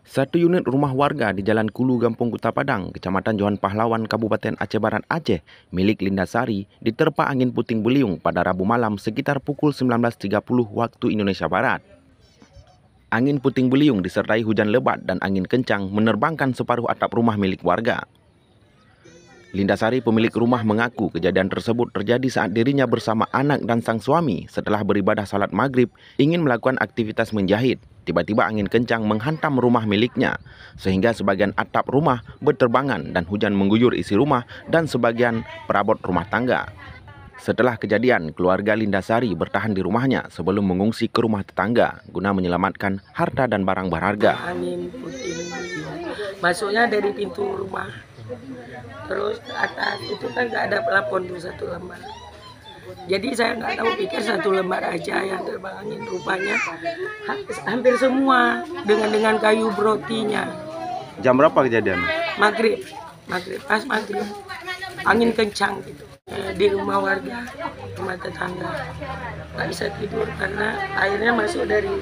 Satu unit rumah warga di Jalan Kulu, Gampong Kuta Padang, Kecamatan Johan Pahlawan, Kabupaten Aceh Barat, Aceh, milik Linda Sari, diterpa angin puting beliung pada Rabu malam sekitar pukul 19.30 waktu Indonesia Barat. Angin puting beliung disertai hujan lebat dan angin kencang menerbangkan separuh atap rumah milik warga. Linda Sari, pemilik rumah, mengaku kejadian tersebut terjadi saat dirinya bersama anak dan sang suami setelah beribadah salat maghrib ingin melakukan aktivitas menjahit. Tiba-tiba angin kencang menghantam rumah miliknya, sehingga sebagian atap rumah berterbangan dan hujan mengguyur isi rumah dan sebagian perabot rumah tangga. Setelah kejadian, keluarga Linda Sari bertahan di rumahnya sebelum mengungsi ke rumah tetangga guna menyelamatkan harta dan barang berharga. Angin puting masuknya dari pintu rumah, terus ke atas itu kan nggak ada plafon tuh, satu lembar. Jadi saya nggak tahu, pikir satu lembar aja yang terbang angin, rupanya hampir semua dengan kayu brotinya. Jam berapa kejadian? Maghrib, pas maghrib, angin kencang gitu. Di rumah warga, rumah tetangga, nggak bisa tidur karena airnya masuk dari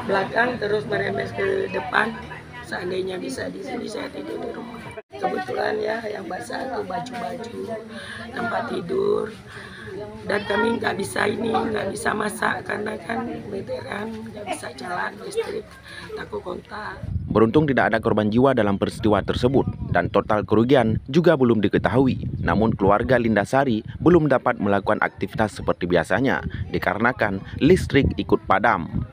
belakang terus merembes ke depan. Seandainya bisa di sini, saya tidur di rumah. Kebetulan ya yang basah itu baju-baju, tempat tidur, dan kami nggak bisa masak karena kan veteran, nggak bisa jalan listrik, takut kontak. Beruntung tidak ada korban jiwa dalam peristiwa tersebut dan total kerugian juga belum diketahui. Namun keluarga Linda Sari belum dapat melakukan aktivitas seperti biasanya dikarenakan listrik ikut padam.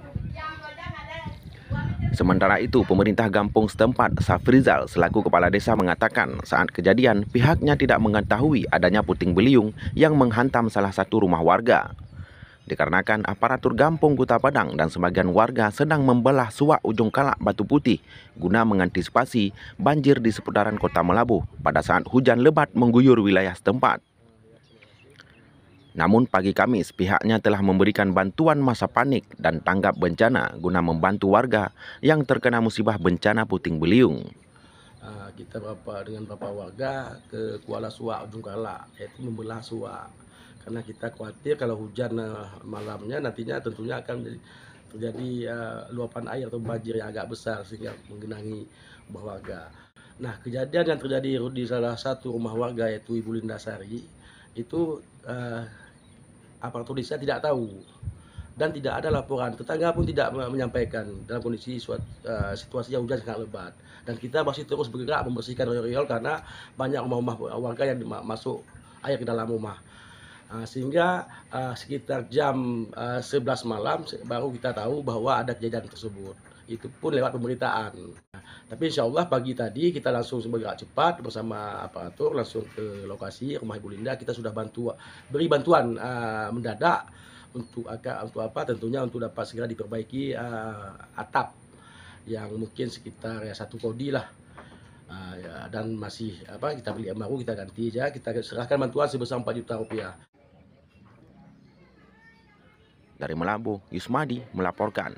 Sementara itu, pemerintah kampung setempat, Safrizal, selaku kepala desa, mengatakan saat kejadian pihaknya tidak mengetahui adanya puting beliung yang menghantam salah satu rumah warga. Dikarenakan aparatur Gampong Kuta Padang dan sebagian warga sedang membelah suak ujung kalak Batu Putih guna mengantisipasi banjir di seputaran kota Melabuh pada saat hujan lebat mengguyur wilayah setempat. Namun pagi Kamis, pihaknya telah memberikan bantuan masa panik dan tanggap bencana guna membantu warga yang terkena musibah bencana puting beliung. Kita dengan beberapa warga ke Kuala Suak Ujung Kalak, yaitu membelah suak. Karena kita khawatir kalau hujan malamnya nantinya tentunya akan terjadi luapan air atau banjir yang agak besar sehingga menggenangi rumah warga. Nah, kejadian yang terjadi di salah satu rumah warga yaitu Ibu Linda Sari itu aparatur desa tidak tahu dan tidak ada laporan, tetangga pun tidak menyampaikan dalam kondisi situasi yang hujan sangat lebat, dan kita masih terus bergerak membersihkan riol karena banyak rumah-rumah warga yang masuk air ke dalam rumah. Sehingga sekitar jam 11 malam baru kita tahu bahwa ada kejadian tersebut, itu pun lewat pemberitaan. Tapi insya Allah pagi tadi kita langsung bergerak cepat bersama aparatur langsung ke lokasi rumah Ibu Linda. Kita sudah beri bantuan mendadak untuk apa, tentunya untuk dapat segera diperbaiki atap yang mungkin sekitar 1 kodi lah. Dan masih kita beli yang baru, kita ganti aja, kita serahkan bantuan sebesar 4 juta rupiah. Dari Melabuh, Yusmadi melaporkan.